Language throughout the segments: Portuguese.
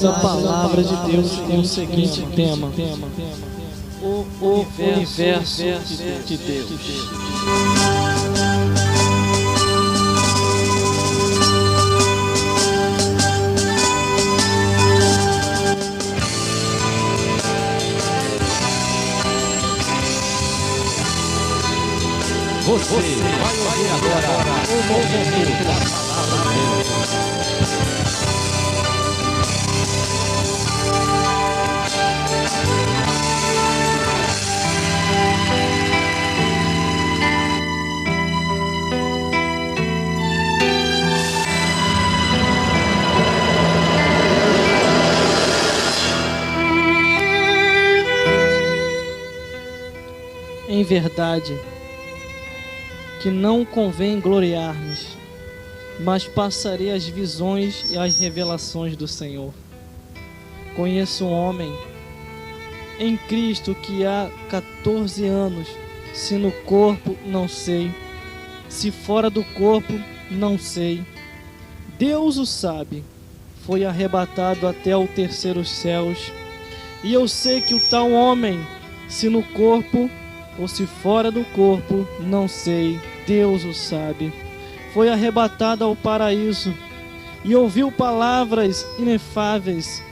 a palavra de Deus tem o seguinte tema: o universo de Deus. Você vai ouvir agora o movimento da palavra de Deus. Em verdade, que não convém gloriar-nos, mas passarei as visões e as revelações do Senhor. Conheço um homem em Cristo que há 14 anos, se no corpo, não sei, se fora do corpo, não sei. Deus o sabe, foi arrebatado até o terceiro céus, e eu sei que o tal homem, se no corpo ou se fora do corpo, não sei, Deus o sabe, foi arrebatado ao paraíso, e ouviu palavras inefáveis,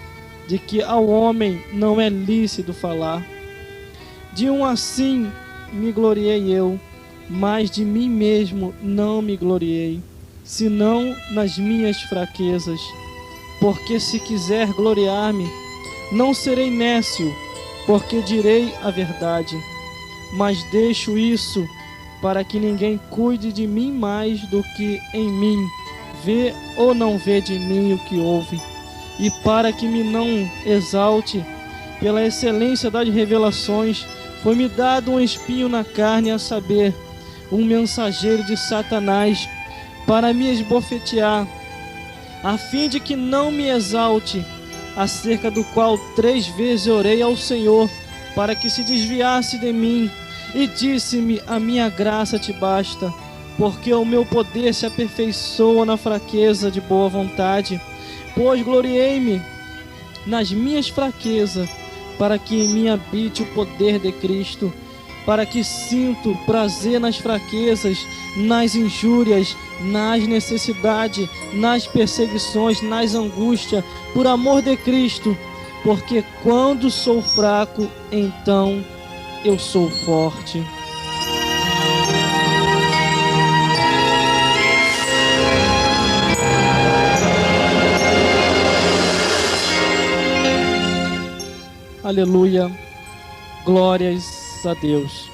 de que ao homem não é lícito falar. De um assim me gloriei eu, mas de mim mesmo não me gloriei, senão nas minhas fraquezas. Porque se quiser gloriar-me, não serei nécio, porque direi a verdade. Mas deixo isso para que ninguém cuide de mim mais do que em mim vê ou não vê de mim o que ouve, e para que me não exalte pela excelência das revelações, foi-me dado um espinho na carne, a saber, um mensageiro de Satanás, para me esbofetear, a fim de que não me exalte, acerca do qual 3 vezes orei ao Senhor, para que se desviasse de mim, e disse-me: a minha graça te basta, porque o meu poder se aperfeiçoa na fraqueza de boa vontade. Pois gloriei-me nas minhas fraquezas, para que em mim habite o poder de Cristo, para que sinto prazer nas fraquezas, nas injúrias, nas necessidades, nas perseguições, nas angústias, por amor de Cristo, porque quando sou fraco, então eu sou forte. Aleluia, glórias a Deus.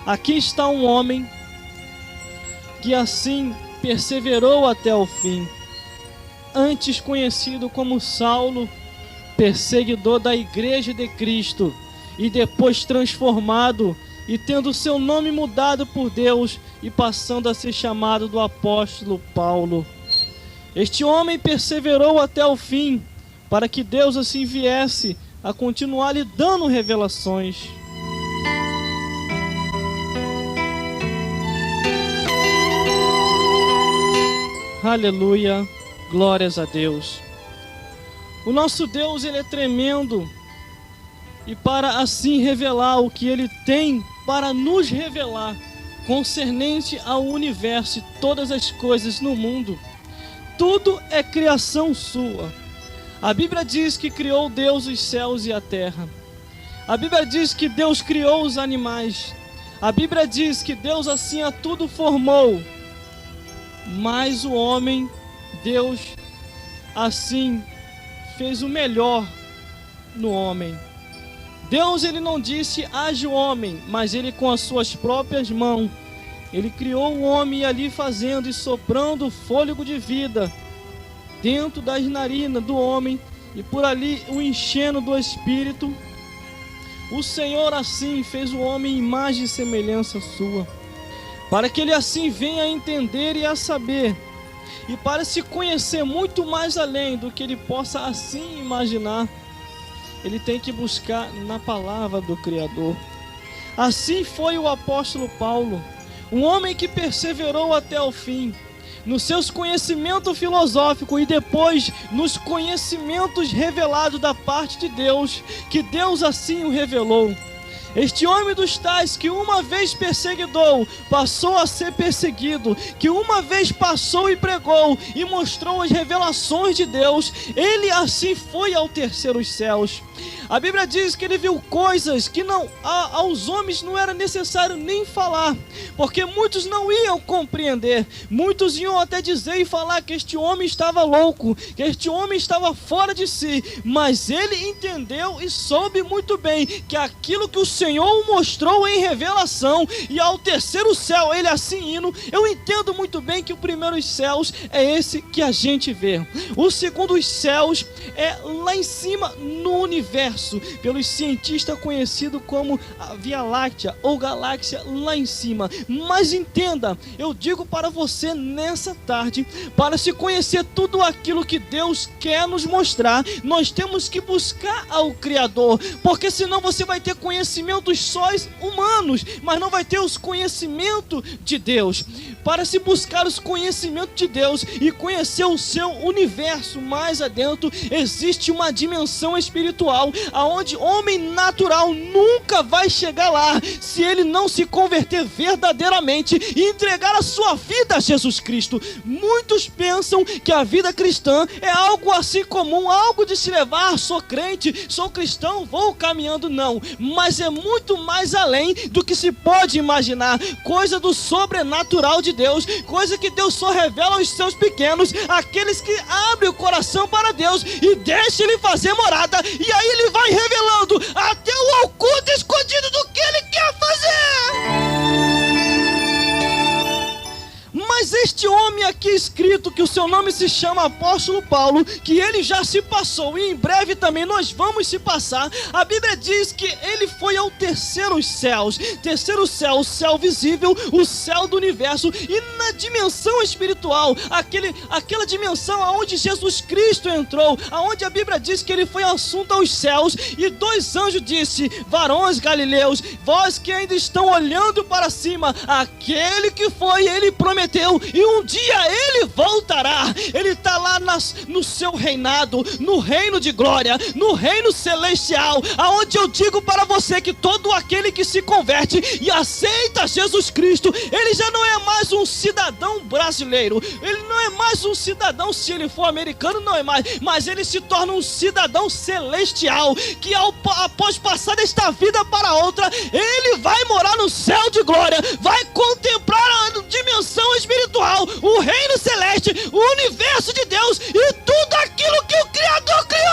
Aqui está um homem que assim perseverou até o fim, antes conhecido como Saulo, perseguidor da Igreja de Cristo, e depois transformado e tendo seu nome mudado por Deus e passando a ser chamado do apóstolo Paulo. Este homem perseverou até o fim, para que Deus assim viesse a continuar lhe dando revelações. Aleluia, glórias a Deus. O nosso Deus, ele é tremendo, e para assim revelar o que ele tem para nos revelar concernente ao universo e todas as coisas no mundo, tudo é criação sua. A Bíblia diz que criou Deus os céus e a terra. A Bíblia diz que Deus criou os animais. A Bíblia diz que Deus assim a tudo formou. Mas o homem, Deus assim fez o melhor no homem. Deus, ele não disse haja o homem, mas ele com as suas próprias mãos, ele criou o homem ali fazendo e soprando o fôlego de vida dentro das narinas do homem, e por ali o enchendo do Espírito. O Senhor assim fez o homem em imagem e semelhança sua, para que ele assim venha a entender e a saber, e para se conhecer muito mais além do que ele possa assim imaginar, ele tem que buscar na palavra do Criador. Assim foi o apóstolo Paulo, um homem que perseverou até o fim, nos seus conhecimentos filosóficos e depois nos conhecimentos revelados da parte de Deus, que Deus assim o revelou. Este homem dos tais que uma vez perseguidor, passou a ser perseguido, que uma vez passou e pregou e mostrou as revelações de Deus, ele assim foi ao terceiros céus. A Bíblia diz que ele viu coisas que aos homens não era necessário nem falar, porque muitos não iam compreender, muitos iam até dizer e falar que este homem estava louco, que este homem estava fora de si, mas ele entendeu e soube muito bem que aquilo que o Senhor mostrou em revelação, e ao terceiro céu ele assim indo, eu entendo muito bem que o primeiro céus é esse que a gente vê, o segundo céus é lá em cima no universo, pelos cientistas conhecido como a Via Láctea ou galáxia lá em cima. Mas entenda, eu digo para você nessa tarde, para se conhecer tudo aquilo que Deus quer nos mostrar, nós temos que buscar ao Criador, porque senão você vai ter conhecimentos só humanos, mas não vai ter os conhecimentos de Deus. Para se buscar os conhecimentos de Deus e conhecer o seu universo mais adentro, existe uma dimensão espiritual aonde homem natural nunca vai chegar lá se ele não se converter verdadeiramente e entregar a sua vida a Jesus Cristo. Muitos pensam que a vida cristã é algo assim comum, algo de se levar, sou crente, sou cristão, vou caminhando. Não, mas é muito mais além do que se pode imaginar, coisa do sobrenatural de Deus, coisa que Deus só revela aos seus pequenos, aqueles que abrem o coração para Deus e deixam ele fazer morada, e aí ele vai revelando até o oculto escondido do que ele quer fazer. Mas este homem aqui escrito, que o seu nome se chama Apóstolo Paulo, que ele já se passou e em breve também nós vamos se passar, a Bíblia diz que ele foi ao terceiro céu, o céu visível, o céu do universo, e na dimensão espiritual, aquela dimensão aonde Jesus Cristo entrou, aonde a Bíblia diz que ele foi assunto aos céus, e dois anjos disse: varões galileus, vós que ainda estão olhando para cima, aquele que foi, ele prometeu, e um dia ele voltará. Ele está lá no seu reinado, no reino de glória, no reino celestial, aonde eu digo para você que todo aquele que se converte e aceita Jesus Cristo, ele já não é mais um cidadão brasileiro, ele não é mais um cidadão, se ele for americano não é mais, mas ele se torna um cidadão celestial, que após passar desta vida para outra, ele vai morar no céu de glória, vai contemplar a dimensão espiritual, o reino celeste, o universo de Deus e tudo aquilo que o Criador criou.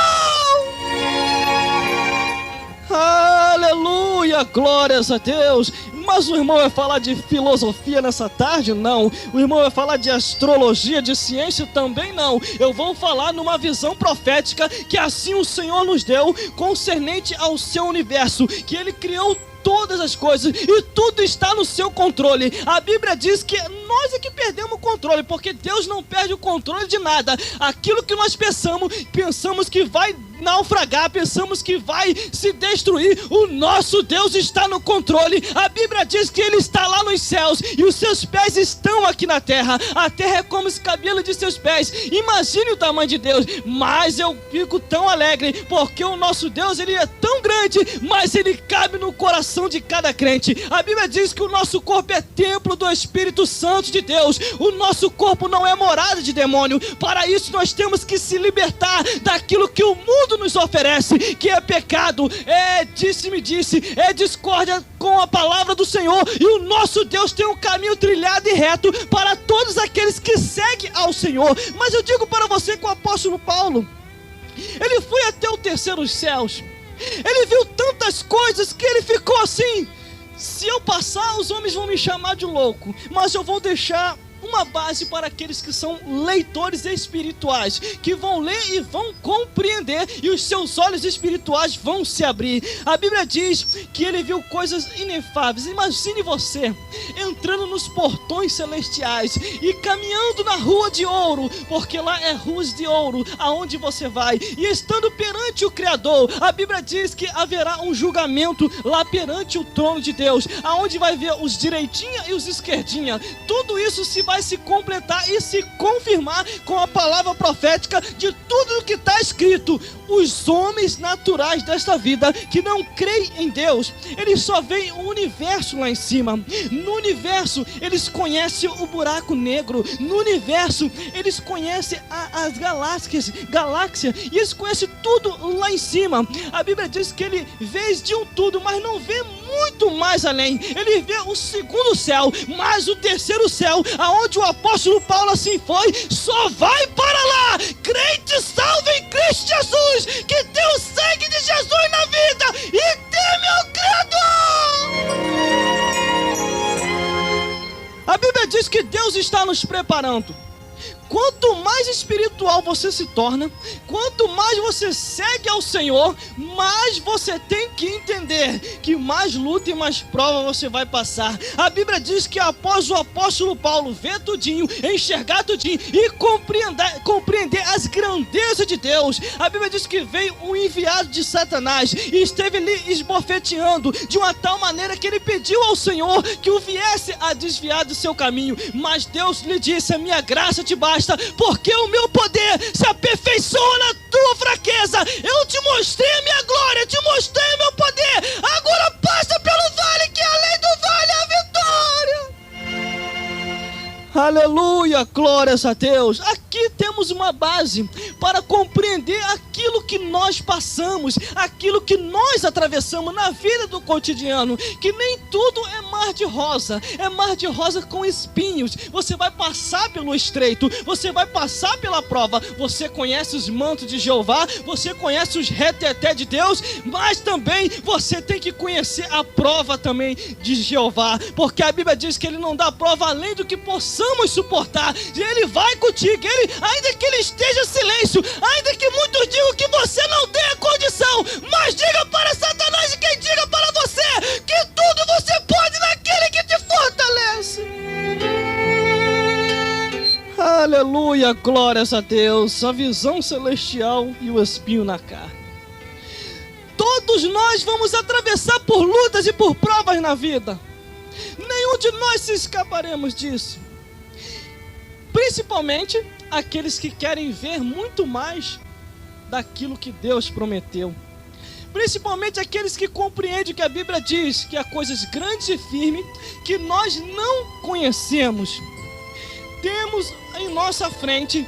Aleluia, glórias a Deus. Mas o irmão vai falar de filosofia nessa tarde? Não. O irmão vai falar de astrologia, de ciência? Também não. Eu vou falar numa visão profética que assim o Senhor nos deu concernente ao seu universo, que ele criou todas as coisas e tudo está no seu controle. A Bíblia diz que nós é que perdemos o controle, porque Deus não perde o controle de nada. Aquilo que nós pensamos que vai naufragar, pensamos que vai se destruir, o nosso Deus está no controle. A Bíblia diz que ele está lá nos céus e os seus pés estão aqui na terra. A terra é como os cabelos de seus pés. Imagine o tamanho de Deus. Mas eu fico tão alegre porque o nosso Deus, ele é tão grande, mas ele cabe no coração de cada crente. A Bíblia diz que o nosso corpo é templo do Espírito Santo de Deus. O nosso corpo não é morada de demônio. Para isso nós temos que se libertar daquilo que o mundo nos oferece, que é pecado, é disse-me-disse, é discórdia com a palavra do Senhor. E o nosso Deus tem um caminho trilhado e reto para todos aqueles que seguem ao Senhor. Mas eu digo para você que o apóstolo Paulo, ele foi até o terceiro céus, ele viu tantas coisas que ele ficou assim: se eu passar, os homens vão me chamar de louco, mas eu vou deixar uma base para aqueles que são leitores espirituais, que vão ler e vão compreender, e os seus olhos espirituais vão se abrir. A Bíblia diz que ele viu coisas inefáveis. Imagine você entrando nos portões celestiais e caminhando na rua de ouro, porque lá é ruas de ouro aonde você vai, e estando perante o Criador. A Bíblia diz que haverá um julgamento lá perante o trono de Deus, aonde vai ver os direitinha e os esquerdinha. Tudo isso se vai vai se completar e se confirmar com a palavra profética de tudo o que está escrito. Os homens naturais desta vida que não creem em Deus, eles só veem o universo lá em cima. No universo eles conhecem o buraco negro. No universo eles conhecem as galáxias, e eles conhecem tudo lá em cima. A Bíblia diz que ele vê de um tudo, mas não vê muito mais além. Ele vê o segundo céu, mas o terceiro céu, aonde o apóstolo Paulo assim foi, só vai para lá crente salvo em Cristo Jesus, que tem o sangue de Jesus na vida e teme ao Criador. A Bíblia diz que Deus está nos preparando. Quanto mais espiritual você se torna, quanto mais você segue ao Senhor, mais você tem que entender que mais luta e mais prova você vai passar. A Bíblia diz que após o apóstolo Paulo ver tudinho, enxergar tudinho e compreender as grandezas de Deus, a Bíblia diz que veio um enviado de Satanás e esteve lhe esbofeteando de uma tal maneira que ele pediu ao Senhor que o viesse a desviar do seu caminho. Mas Deus lhe disse: a minha graça te basta, porque o meu poder se aperfeiçoa na tua fraqueza. Eu te mostrei a minha glória, te mostrei o meu poder. Agora passa pelo vale, que além do vale é a vitória. Aleluia, glórias a Deus. Aqui temos uma base para compreender aquilo que nós passamos, aquilo que nós atravessamos na vida do cotidiano, que nem tudo é mar de rosa com espinhos. Você vai passar pelo estreito, você vai passar pela prova. Você conhece os mantos de Jeová, você conhece os reteté de Deus, mas também você tem que conhecer a prova também de Jeová, porque a Bíblia diz que Ele não dá prova além do que possamos suportar. Ele vai contigo, ainda que Ele esteja em silêncio, ainda que muitos digam que você não tem a condição, mas diga para Satanás e quem diga para você que tudo você pode naquele que te fortalece. Aleluia, glórias a Deus. A visão celestial e o espinho na carne. Todos nós vamos atravessar por lutas e por provas na vida. Nenhum de nós se escaparemos disso. Principalmente aqueles que querem ver muito mais daquilo que Deus prometeu. Principalmente aqueles que compreendem que a Bíblia diz que há coisas grandes e firmes que nós não conhecemos. Temos em nossa frente,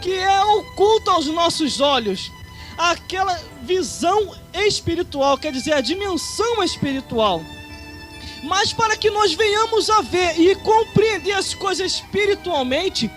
que é oculta aos nossos olhos, aquela visão espiritual, quer dizer, a dimensão espiritual. Mas para que nós venhamos a ver e compreender as coisas espiritualmente,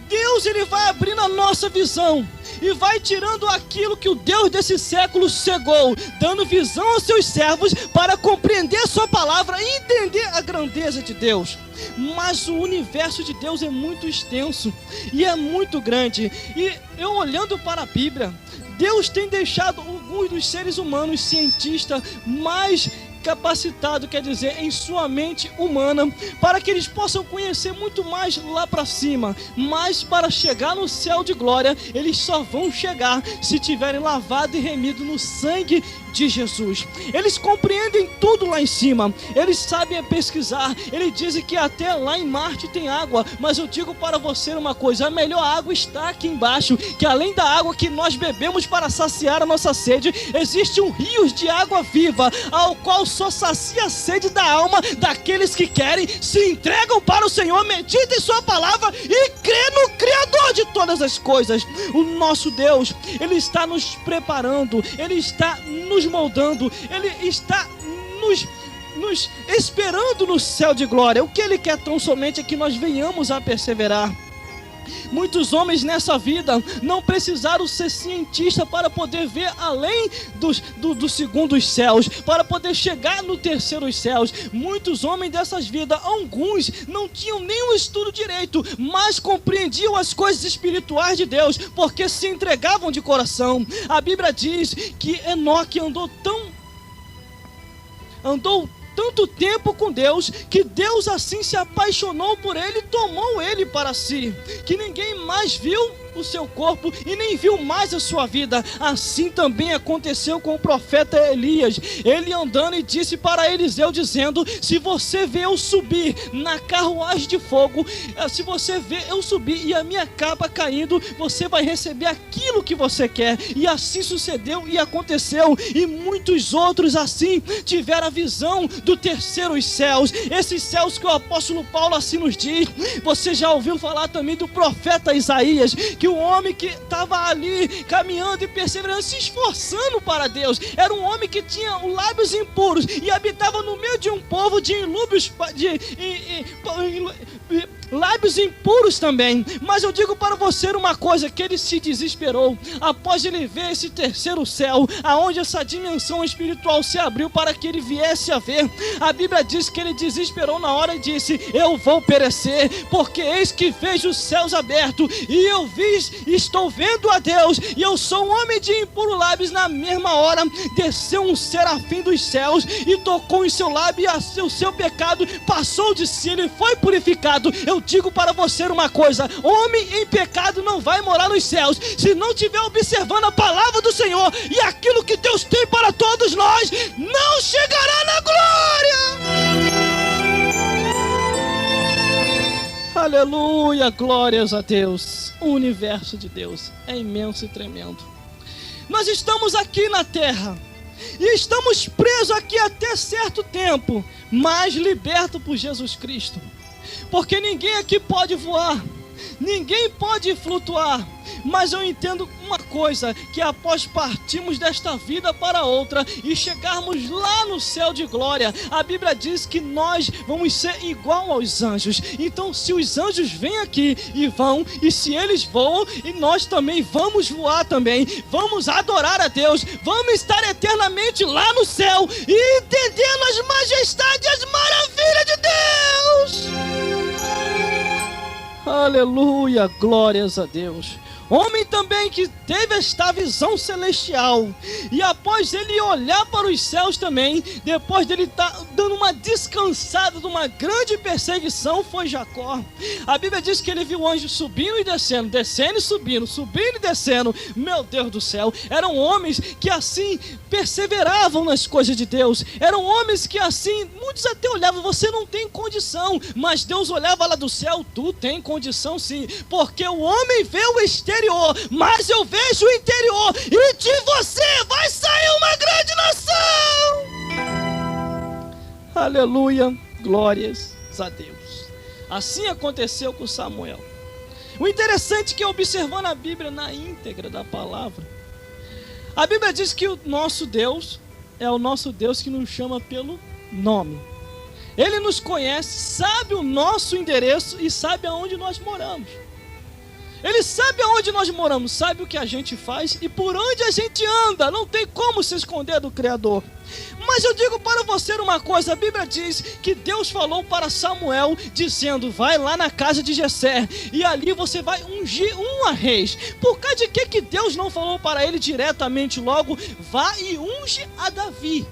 Deus ele vai abrindo a nossa visão e vai tirando aquilo que o Deus desse século cegou, dando visão aos seus servos para compreender a sua palavra e entender a grandeza de Deus. Mas o universo de Deus é muito extenso e é muito grande. E eu olhando para a Bíblia, Deus tem deixado alguns dos seres humanos cientistas mais capacitado, quer dizer, em sua mente humana, para que eles possam conhecer muito mais lá para cima. Mas para chegar no céu de glória, eles só vão chegar se tiverem lavado e remido no sangue de Jesus. Eles compreendem tudo lá em cima, eles sabem pesquisar, eles dizem que até lá em Marte tem água, mas eu digo para você uma coisa: a melhor água está aqui embaixo, que além da água que nós bebemos para saciar a nossa sede, existe um rio de água viva, ao qual só sacia a sede da alma daqueles que querem, se entregam para o Senhor, meditam em sua palavra e crê no Criador de todas as coisas. O nosso Deus, Ele está nos preparando, Ele está nos moldando, Ele está nos esperando no céu de glória. O que Ele quer tão somente é que nós venhamos a perseverar. Muitos homens nessa vida não precisaram ser cientistas para poder ver além dos segundos céus, para poder chegar no terceiro céus. Muitos homens dessas vidas, alguns não tinham nenhum estudo direito, mas compreendiam as coisas espirituais de Deus, porque se entregavam de coração. A Bíblia diz que Enoque andou tanto tempo com Deus, que Deus assim se apaixonou por ele e tomou ele para si, que ninguém mais viu o seu corpo e nem viu mais a sua vida. Assim também aconteceu com o profeta Elias. Ele andando e disse para Eliseu, dizendo: se você vê eu subir na carruagem de fogo, se você vê eu subir e a minha capa caindo, você vai receber aquilo que você quer. E assim sucedeu e aconteceu. E muitos outros assim tiveram a visão do terceiro céus. Esses céus que o apóstolo Paulo assim nos diz. Você já ouviu falar também do profeta Isaías, que o homem que estava ali caminhando e perseverando, se esforçando para Deus, era um homem que tinha lábios impuros e habitava no meio de um povo de lábios impuros também. Mas eu digo para você uma coisa, que ele se desesperou após ele ver esse terceiro céu, aonde essa dimensão espiritual se abriu para que ele viesse a ver. A Bíblia diz que ele desesperou na hora e disse: eu vou perecer, porque eis que vejo os céus abertos e eu estou vendo a Deus, e eu sou um homem de impuro lábios. Na mesma hora desceu um serafim dos céus e tocou em seu lábio, e o seu pecado passou de si, ele foi purificado. Eu digo para você uma coisa: homem em pecado não vai morar nos céus se não estiver observando a palavra do Senhor, e aquilo que Deus tem para todos nós não chegará na glória. Aleluia, glórias a Deus. O universo de Deus é imenso e tremendo. Nós estamos aqui na terra e estamos presos aqui até certo tempo, mas libertos por Jesus Cristo. Porque ninguém aqui pode voar, ninguém pode flutuar. Mas eu entendo uma coisa, que após partirmos desta vida para outra e chegarmos lá no céu de glória, a Bíblia diz que nós vamos ser igual aos anjos. Então se os anjos vêm aqui e vão, e se eles voam, e nós também vamos voar também, vamos adorar a Deus, vamos estar eternamente lá no céu e entendendo as majestades e as maravilhas de Deus. Aleluia, glórias a Deus. Homem também que teve esta visão celestial, e após ele olhar para os céus também, depois dele estar dando uma descansada de uma grande perseguição, foi Jacó. A Bíblia diz que ele viu anjos subindo e descendo, descendo e subindo, subindo e descendo. Meu Deus do céu, eram homens que assim perseveravam nas coisas de Deus. Eram homens que assim, muitos até olhavam: você não tem condição. Mas Deus olhava lá do céu: tu tem condição sim, porque o homem vê o exterior, mas eu vejo o interior, e de você vai sair uma grande nação. Aleluia, glórias a Deus. Assim aconteceu com Samuel. O interessante é que, observando a Bíblia na íntegra da palavra, a Bíblia diz que o nosso Deus é o nosso Deus que nos chama pelo nome. Ele nos conhece, sabe o nosso endereço e sabe aonde nós moramos. Ele sabe aonde nós moramos, sabe o que a gente faz e por onde a gente anda. Não tem como se esconder do Criador. Mas eu digo para você uma coisa: a Bíblia diz que Deus falou para Samuel, dizendo: vai lá na casa de Jessé e ali você vai ungir uma reis. Por causa de que Deus não falou para ele diretamente logo: vá e unge a Davi?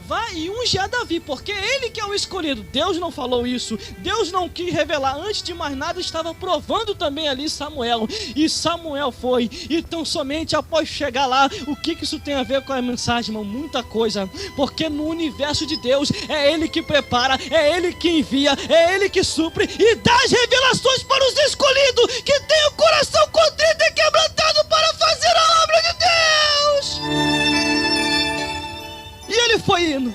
Vá e unge a Davi, porque ele que é o escolhido. Deus não falou isso, Deus não quis revelar. Antes de mais nada estava provando também ali Samuel, e Samuel foi. Então somente após chegar lá, o que isso tem a ver com a mensagem, irmão? Muita coisa, porque no universo de Deus é Ele que prepara, é Ele que envia, é Ele que supre e dá as revelações para os escolhidos, que tem o coração contrito e quebrantado para fazer a obra de Deus. E ele foi indo.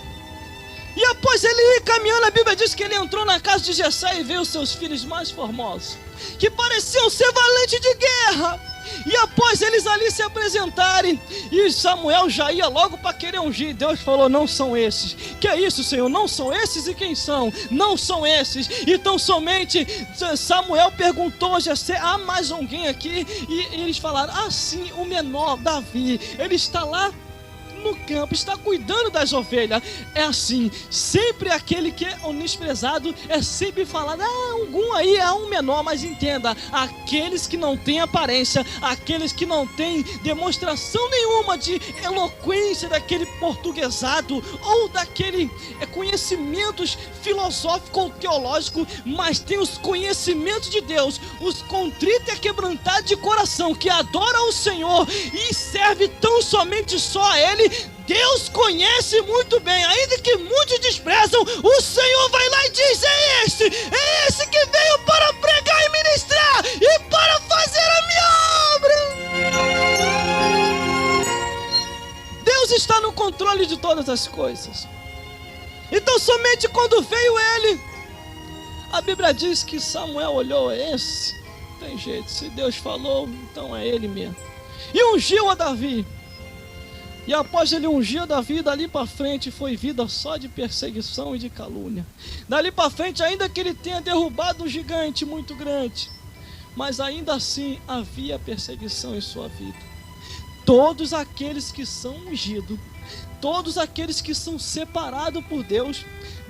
E após ele ir caminhando, a Bíblia diz que ele entrou na casa de Jessé e viu seus filhos mais formosos, que pareciam ser valentes de guerra. E após eles ali se apresentarem, e Samuel já ia logo para querer ungir, Deus falou: não são esses. Que é isso, Senhor? Não são esses? E quem são? Não são esses. Então somente Samuel perguntou a Jessé: há mais alguém aqui? E eles falaram: ah sim, o menor, Davi, ele está lá no campo, está cuidando das ovelhas. É assim, sempre aquele que é menosprezado é sempre falado, algum aí é um menor, mas entenda, aqueles que não têm aparência, aqueles que não têm demonstração nenhuma de eloquência daquele portuguesado ou daquele conhecimentos filosófico ou teológico, mas tem os conhecimentos de Deus, os contritos e quebrantados de coração, que adoram o Senhor e serve tão somente só a Ele. Deus conhece muito bem, ainda que muitos desprezam, o Senhor vai lá e diz, é esse que veio para pregar e ministrar e para fazer a minha obra. Deus está no controle de todas as coisas. Então somente quando veio ele, a Bíblia diz que Samuel olhou, esse, tem jeito, se Deus falou, então é ele mesmo. E ungiu a Davi. E após ele ungir Davi, dali para frente foi vida só de perseguição e de calúnia. Dali para frente, ainda que ele tenha derrubado um gigante muito grande, mas ainda assim havia perseguição em sua vida. Todos aqueles que são ungidos, todos aqueles que são separados por Deus,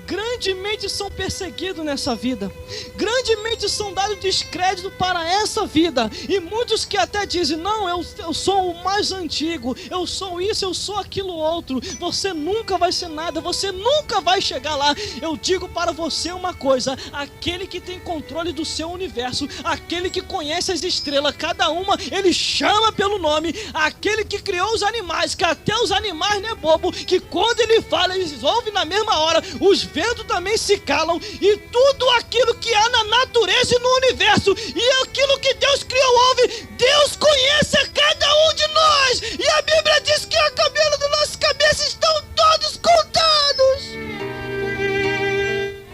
grandemente são perseguidos nessa vida, grandemente são dados descrédito para essa vida, e muitos que até dizem, não, eu sou o mais antigo, eu sou isso, eu sou aquilo outro, você nunca vai ser nada, você nunca vai chegar lá. Eu digo para você uma coisa, aquele que tem controle do seu universo, aquele que conhece as estrelas, cada uma ele chama pelo nome, aquele que criou os animais, que até os animais não é bobo, que quando ele fala eles ouvem na mesma hora, os ventos também se calam, e tudo aquilo que há na natureza e no universo, e aquilo que Deus criou ouve. Deus conhece a cada um de nós, e a Bíblia diz que o cabelo da nossa cabeça estão todos contados.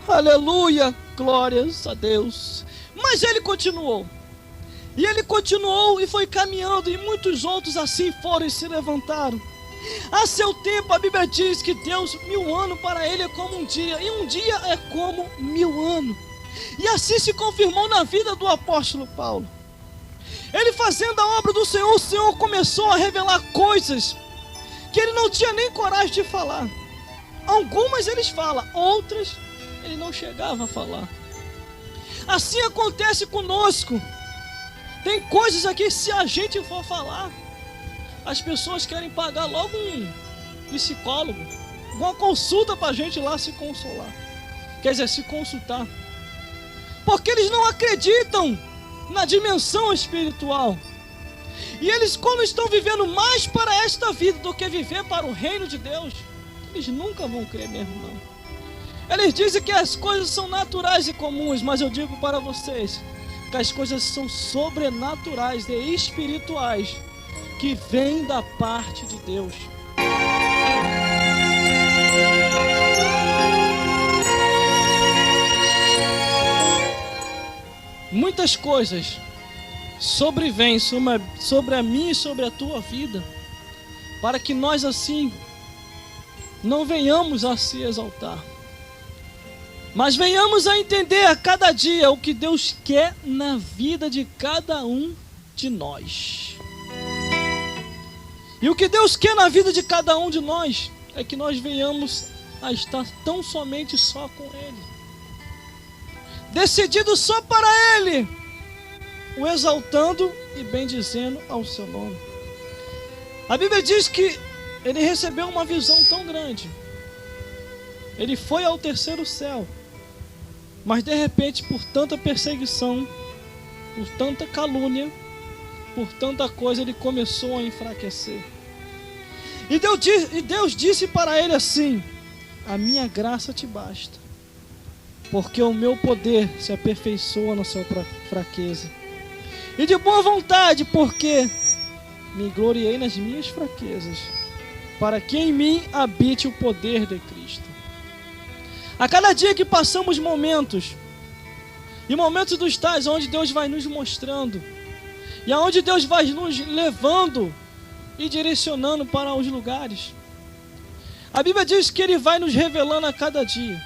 Aleluia, glórias a Deus. Mas ele continuou, e ele continuou e foi caminhando, e muitos outros assim foram e se levantaram. A seu tempo a Bíblia diz que Deus, 1000 anos para ele é como um dia, e um dia é como 1000 anos. E assim se confirmou na vida do apóstolo Paulo. Ele fazendo a obra do Senhor, o Senhor começou a revelar coisas que ele não tinha nem coragem de falar. Algumas eles falam, outras ele não chegava a falar. Assim acontece conosco. Tem coisas aqui, se a gente for falar, as pessoas querem pagar logo um psicólogo, uma consulta para a gente lá se consolar. Quer dizer, se consultar. Porque eles não acreditam na dimensão espiritual. E eles, quando estão vivendo mais para esta vida do que viver para o reino de Deus, eles nunca vão crer mesmo, não. Eles dizem que as coisas são naturais e comuns, mas eu digo para vocês que as coisas são sobrenaturais e espirituais, que vem da parte de Deus. Muitas coisas sobrevêm sobre a minha e sobre a tua vida, para que nós assim não venhamos a se exaltar, mas venhamos a entender a cada dia o que Deus quer na vida de cada um de nós. E o que Deus quer na vida de cada um de nós é que nós venhamos a estar tão somente só com Ele, decidido só para Ele, o exaltando e bendizendo ao seu nome. A Bíblia diz que ele recebeu uma visão tão grande, ele foi ao terceiro céu, mas de repente, por tanta perseguição, por tanta calúnia, por tanta coisa, ele começou a enfraquecer. E Deus disse para ele assim: a minha graça te basta, porque o meu poder se aperfeiçoa na sua fraqueza. E de boa vontade, porque me gloriei nas minhas fraquezas, para que em mim habite o poder de Cristo. A cada dia que passamos momentos, e momentos dos tais onde Deus vai nos mostrando, e aonde Deus vai nos levando e direcionando para os lugares, a Bíblia diz que Ele vai nos revelando a cada dia.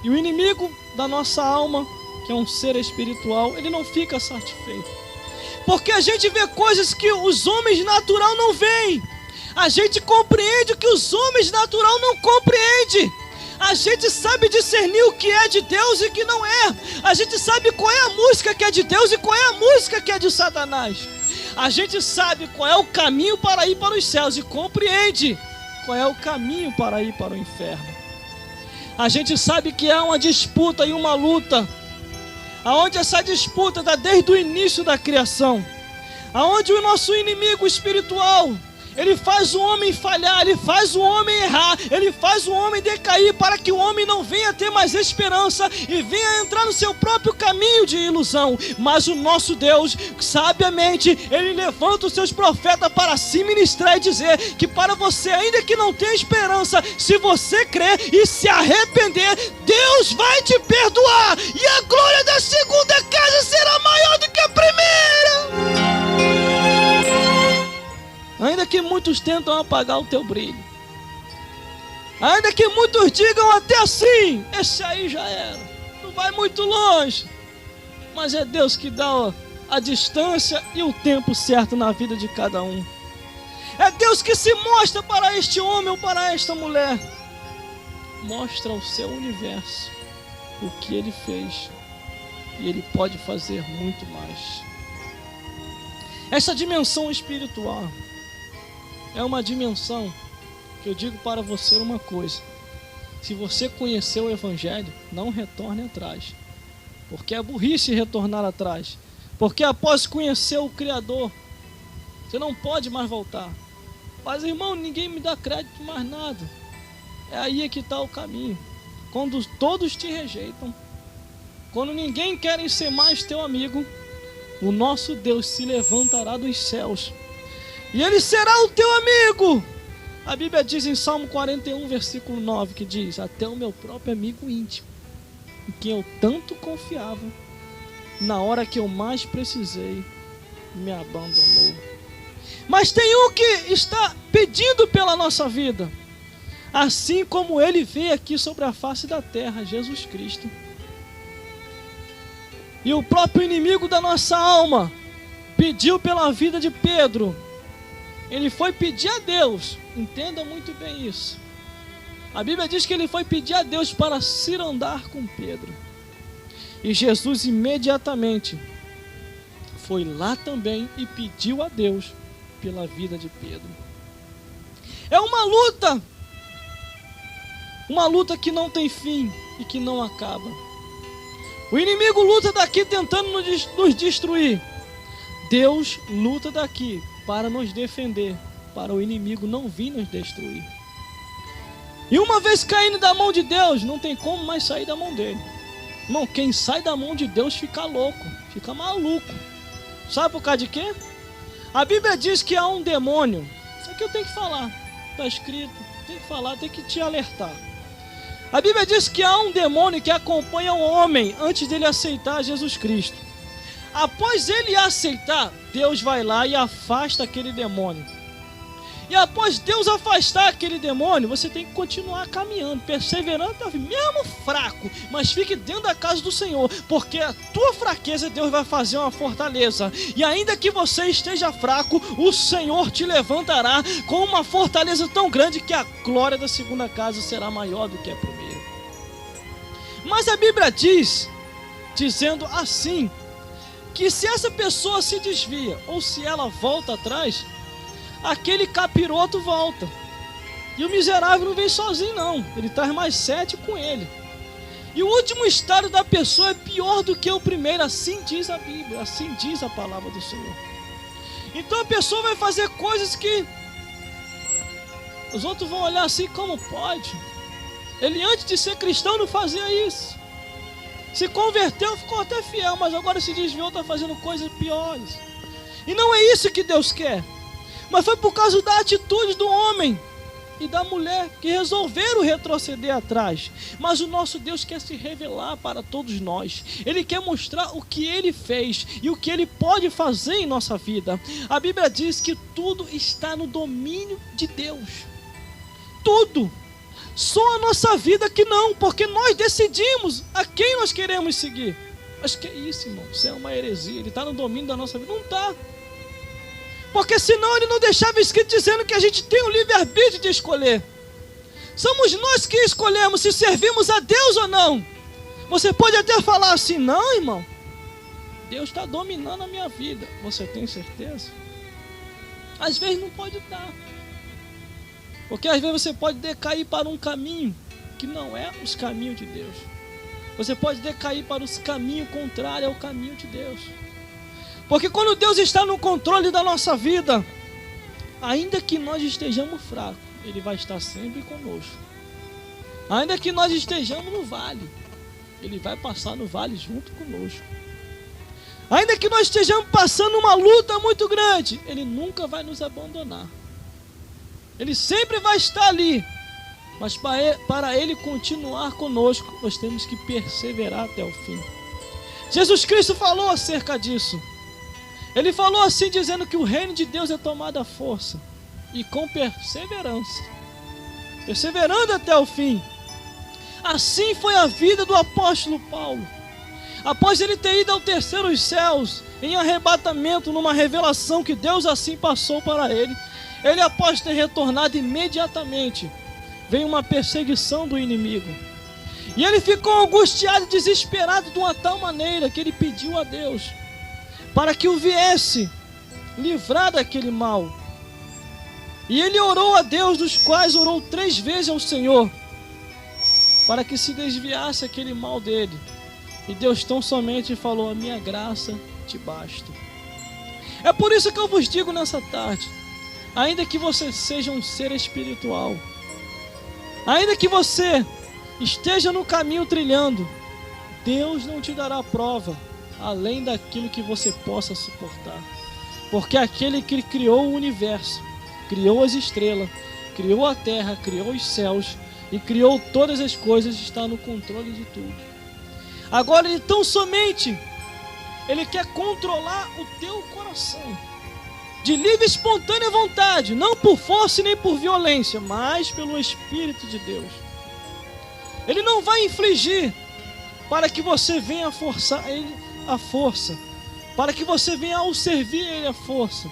E o inimigo da nossa alma, que é um ser espiritual, ele não fica satisfeito, porque a gente vê coisas que os homens natural não veem. A gente compreende o que os homens natural não compreendem. A gente sabe discernir o que é de Deus e o que não é. A gente sabe qual é a música que é de Deus e qual é a música que é de Satanás. A gente sabe qual é o caminho para ir para os céus e compreende qual é o caminho para ir para o inferno. A gente sabe que há uma disputa e uma luta, aonde essa disputa está desde o início da criação, aonde o nosso inimigo espiritual, ele faz o homem falhar, ele faz o homem errar, ele faz o homem decair, para que o homem não venha ter mais esperança e venha entrar no seu próprio caminho de ilusão. Mas o nosso Deus, sabiamente, ele levanta os seus profetas para se ministrar e dizer que para você, ainda que não tenha esperança, se você crer e se arrepender, Deus vai te perdoar, e a glória da segunda casa será maior do que a primeira. Ainda que muitos tentam apagar o teu brilho, ainda que muitos digam até assim, esse aí já era, não vai muito longe, mas é Deus que dá a distância e o tempo certo na vida de cada um. É Deus que se mostra para este homem ou para esta mulher, mostra o seu universo, o que ele fez, e ele pode fazer muito mais. Essa dimensão espiritual é uma dimensão que eu digo para você uma coisa: se você conheceu o Evangelho, não retorne atrás, porque é burrice retornar atrás, porque após conhecer o Criador, você não pode mais voltar. Mas irmão, ninguém me dá crédito mais nada. É aí que está o caminho. Quando todos te rejeitam, quando ninguém quer ser mais teu amigo, o nosso Deus se levantará dos céus e ele será o teu amigo. A Bíblia diz em Salmo 41, versículo 9, que diz: até o meu próprio amigo íntimo, em quem eu tanto confiava, na hora que eu mais precisei, me abandonou. Mas tem um que está pedindo pela nossa vida, assim como ele veio aqui sobre a face da terra, Jesus Cristo. E o próprio inimigo da nossa alma pediu pela vida de Pedro. Ele foi pedir a Deus, entenda muito bem isso. A Bíblia diz que ele foi pedir a Deus para cirandar com Pedro. E Jesus imediatamente foi lá também e pediu a Deus pela vida de Pedro. É uma luta que não tem fim e que não acaba. O inimigo luta daqui tentando nos destruir. Deus luta daqui para nos defender, para o inimigo não vir nos destruir. E uma vez caindo da mão de Deus, não tem como mais sair da mão dele. Irmão, quem sai da mão de Deus fica louco, fica maluco. Sabe por causa de quê? A Bíblia diz que há um demônio. Isso aqui eu tenho que falar, está escrito, tem que falar, tem que te alertar. A Bíblia diz que há um demônio que acompanha o homem antes dele aceitar Jesus Cristo. Após ele aceitar, Deus vai lá e afasta aquele demônio. E após Deus afastar aquele demônio, você tem que continuar caminhando, perseverando, mesmo fraco, mas fique dentro da casa do Senhor, porque a tua fraqueza Deus vai fazer uma fortaleza. E ainda que você esteja fraco, o Senhor te levantará com uma fortaleza tão grande que a glória da segunda casa será maior do que a primeira. Mas a Bíblia diz, dizendo assim, que se essa pessoa se desvia, ou se ela volta atrás, aquele capiroto volta. E o miserável não vem sozinho não, ele traz mais 7 com ele. E o último estado da pessoa é pior do que o primeiro, assim diz a Bíblia, assim diz a palavra do Senhor. Então a pessoa vai fazer coisas que os outros vão olhar assim, como pode? Ele antes de ser cristão não fazia isso. Se converteu, ficou até fiel, mas agora se desviou, está fazendo coisas piores. E não é isso que Deus quer. Mas foi por causa da atitude do homem e da mulher que resolveram retroceder atrás. Mas o nosso Deus quer se revelar para todos nós. Ele quer mostrar o que Ele fez e o que Ele pode fazer em nossa vida. A Bíblia diz que tudo está no domínio de Deus. Tudo. Só a nossa vida que não, porque nós decidimos a quem nós queremos seguir. Mas que é isso, irmão? Isso é uma heresia. Ele está no domínio da nossa vida? Não está. Porque senão ele não deixava escrito dizendo que a gente tem o livre-arbítrio de escolher. Somos nós que escolhemos se servimos a Deus ou não. Você pode até falar assim: não, irmão, Deus está dominando a minha vida. Você tem certeza? Às vezes não pode estar. Porque às vezes você pode decair para um caminho que não é os caminhos de Deus. Você pode decair para os caminhos contrários ao caminho de Deus. Porque quando Deus está no controle da nossa vida, ainda que nós estejamos fracos, Ele vai estar sempre conosco. Ainda que nós estejamos no vale, Ele vai passar no vale junto conosco. Ainda que nós estejamos passando uma luta muito grande, Ele nunca vai nos abandonar. Ele sempre vai estar ali. Mas para Ele continuar conosco, nós temos que perseverar até o fim. Jesus Cristo falou acerca disso. Ele falou assim, dizendo que o reino de Deus é tomado à força e com perseverança, perseverando até o fim. Assim foi a vida do apóstolo Paulo. Após ele ter ido ao terceiro céus, em arrebatamento, numa revelação que Deus assim passou para ele, ele, após ter retornado imediatamente, veio uma perseguição do inimigo. E ele ficou angustiado e desesperado de uma tal maneira que ele pediu a Deus para que o viesse livrar daquele mal. E ele orou a Deus, dos quais orou 3 vezes ao Senhor, para que se desviasse aquele mal dele. E Deus tão somente falou: a minha graça te basta. É por isso que eu vos digo nessa tarde, ainda que você seja um ser espiritual, ainda que você esteja no caminho trilhando, Deus não te dará prova além daquilo que você possa suportar. Porque aquele que criou o universo, criou as estrelas, criou a terra, criou os céus e criou todas as coisas, está no controle de tudo. Agora Ele tão somente, Ele quer controlar o teu coração, de livre e espontânea vontade, não por força nem por violência, mas pelo Espírito de Deus. Ele não vai infligir para que você venha forçar Ele a força, para que você venha ao servir Ele a força,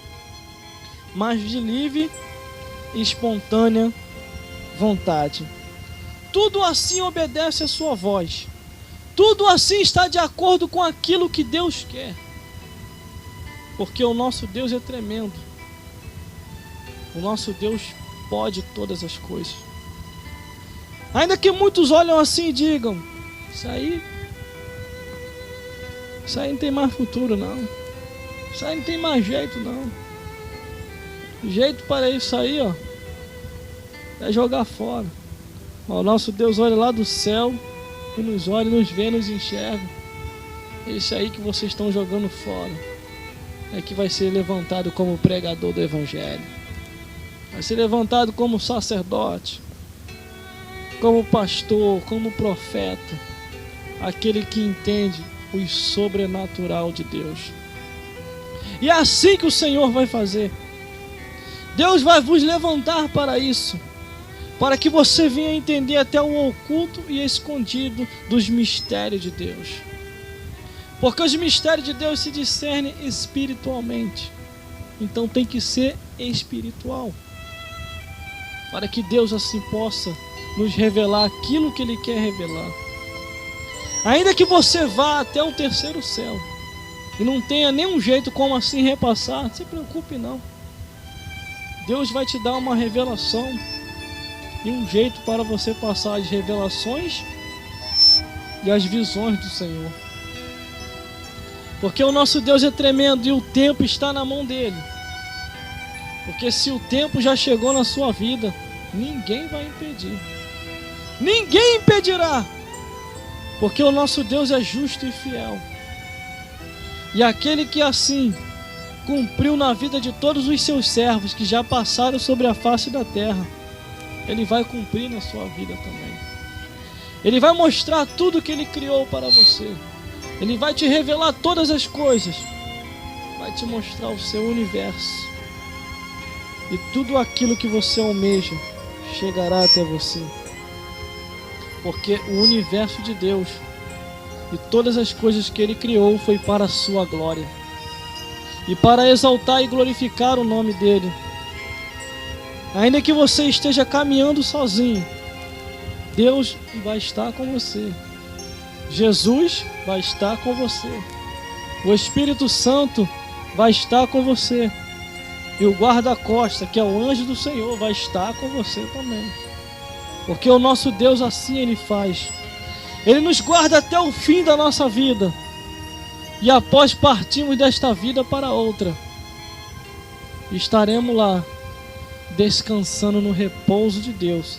mas de livre e espontânea vontade. Tudo assim obedece a sua voz, tudo assim está de acordo com aquilo que Deus quer, porque o nosso Deus é tremendo. O nosso Deus pode todas as coisas. Ainda que muitos olham assim e digam: isso aí não tem mais futuro não, isso aí não tem mais jeito não. Jeito para isso aí, ó, é jogar fora. O nosso Deus olha lá do céu e nos olha, nos vê, nos enxerga. Esse aí que vocês estão jogando fora é que vai ser levantado como pregador do Evangelho, vai ser levantado como sacerdote, como pastor, como profeta, aquele que entende o sobrenatural de Deus. E é assim que o Senhor vai fazer. Deus vai vos levantar para isso, para que você venha entender até o oculto e escondido dos mistérios de Deus. Porque os mistérios de Deus se discernem espiritualmente. Então tem que ser espiritual, para que Deus assim possa nos revelar aquilo que Ele quer revelar. Ainda que você vá até o terceiro céu e não tenha nenhum jeito como assim repassar, não se preocupe não. Deus vai te dar uma revelação e um jeito para você passar as revelações e as visões do Senhor. Porque o nosso Deus é tremendo e o tempo está na mão dele. Porque se o tempo já chegou na sua vida, ninguém vai impedir. Ninguém impedirá. Porque o nosso Deus é justo e fiel. E aquele que assim cumpriu na vida de todos os seus servos que já passaram sobre a face da terra, Ele vai cumprir na sua vida também. Ele vai mostrar tudo que Ele criou para você. Ele vai te revelar todas as coisas. Vai te mostrar o seu universo. E tudo aquilo que você almeja chegará até você. Porque o universo de Deus e todas as coisas que Ele criou foi para a sua glória. e para exaltar e glorificar o nome dele. Ainda que você esteja caminhando sozinho, Deus vai estar com você. Jesus vai estar com você. O Espírito Santo vai estar com você. E o guarda-costa, que é o anjo do Senhor, vai estar com você também. Porque o nosso Deus assim Ele faz. Ele nos guarda até o fim da nossa vida. E após partirmos desta vida para outra, estaremos lá, descansando no repouso de Deus.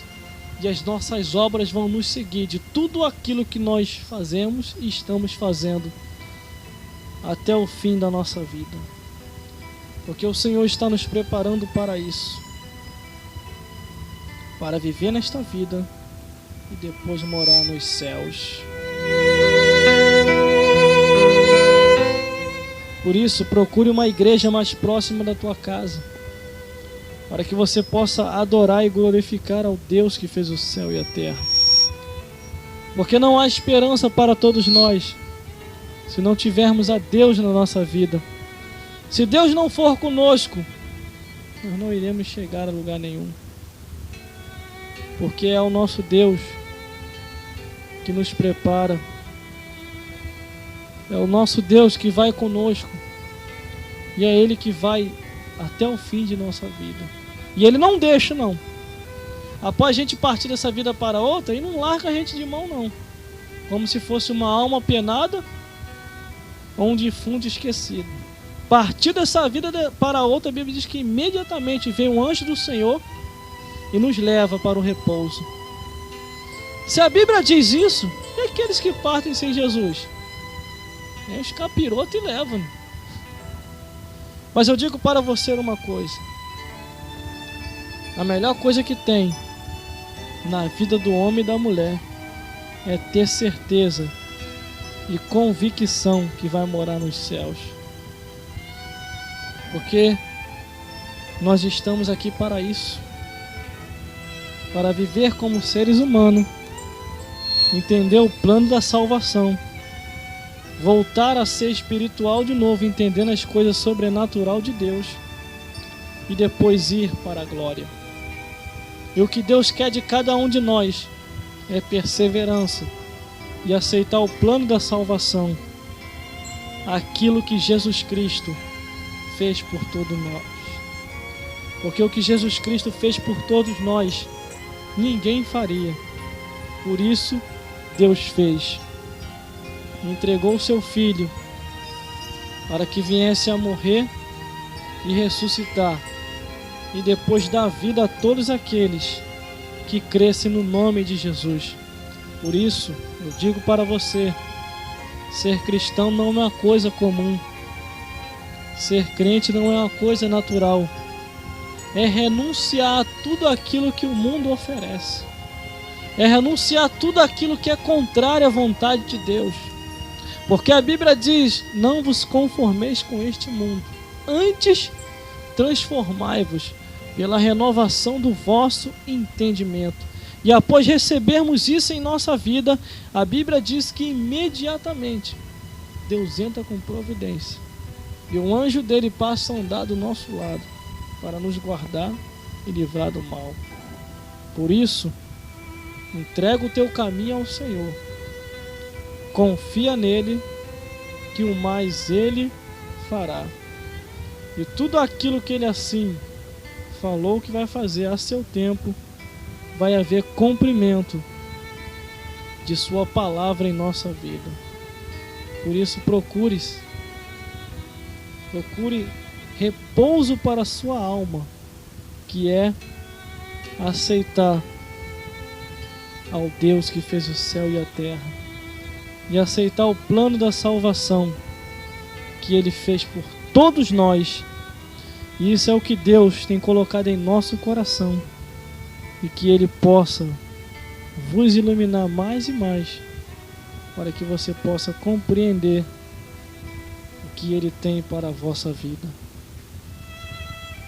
E as nossas obras vão nos seguir de tudo aquilo que nós fazemos e estamos fazendo até o fim da nossa vida. Porque o Senhor está nos preparando para isso. Para viver nesta vida e depois morar nos céus. Por isso, procure uma igreja mais próxima da tua casa, para que você possa adorar e glorificar ao Deus que fez o céu e a terra. Porque não há esperança para todos nós se não tivermos a Deus na nossa vida. Se Deus não for conosco, nós não iremos chegar a lugar nenhum. Porque é o nosso Deus que nos prepara. É o nosso Deus que vai conosco. E é Ele que vai até o fim de nossa vida. E Ele não deixa, não. Após a gente partir dessa vida para outra, Ele não larga a gente de mão, não. Como se fosse uma alma penada ou um defunto esquecido. Partir dessa vida para outra, a Bíblia diz que imediatamente vem um anjo do Senhor e nos leva para o repouso. Se a Bíblia diz isso, e aqueles que partem sem Jesus? Os capirotos e levam. Mas eu digo para você uma coisa: a melhor coisa que tem na vida do homem e da mulher é ter certeza e convicção que vai morar nos céus. Porque nós estamos aqui para isso, para viver como seres humanos, entender o plano da salvação, voltar a ser espiritual de novo, entendendo as coisas sobrenaturais de Deus, e depois ir para a glória. E o que Deus quer de cada um de nós é perseverança e aceitar o plano da salvação, aquilo que Jesus Cristo fez por todos nós. Porque o que Jesus Cristo fez por todos nós, ninguém faria. Por isso, Deus fez. Entregou o seu Filho para que viesse a morrer e ressuscitar, e depois dar vida a todos aqueles que crescem no nome de Jesus. Por isso, eu digo para você, ser cristão não é uma coisa comum. Ser crente não é uma coisa natural. É renunciar a tudo aquilo que o mundo oferece. É renunciar a tudo aquilo que é contrário à vontade de Deus. Porque a Bíblia diz: não vos conformeis com este mundo, antes transformai-vos pela renovação do vosso entendimento. E após recebermos isso em nossa vida, a Bíblia diz que imediatamente Deus entra com providência. E o anjo dele passa a andar do nosso lado para nos guardar e livrar do mal. Por isso, entrega o teu caminho ao Senhor. Confia nele, que o mais ele fará. E tudo aquilo que ele assim falou que vai fazer a seu tempo, vai haver cumprimento de sua palavra em nossa vida. Por isso procure repouso para a sua alma, que é aceitar ao Deus que fez o céu e a terra, e aceitar o plano da salvação que Ele fez por todos nós. E isso é o que Deus tem colocado em nosso coração, e que Ele possa vos iluminar mais e mais, para que você possa compreender o que Ele tem para a vossa vida.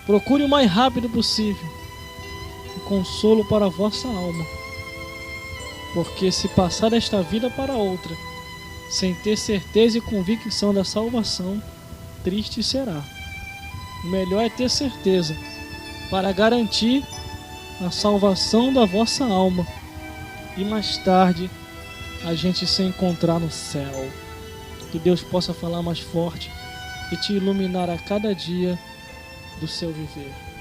Procure o mais rápido possível o consolo para a vossa alma, porque se passar desta vida para outra, sem ter certeza e convicção da salvação, triste será. O melhor é ter certeza, para garantir a salvação da vossa alma e mais tarde a gente se encontrar no céu. Que Deus possa falar mais forte e te iluminar a cada dia do seu viver.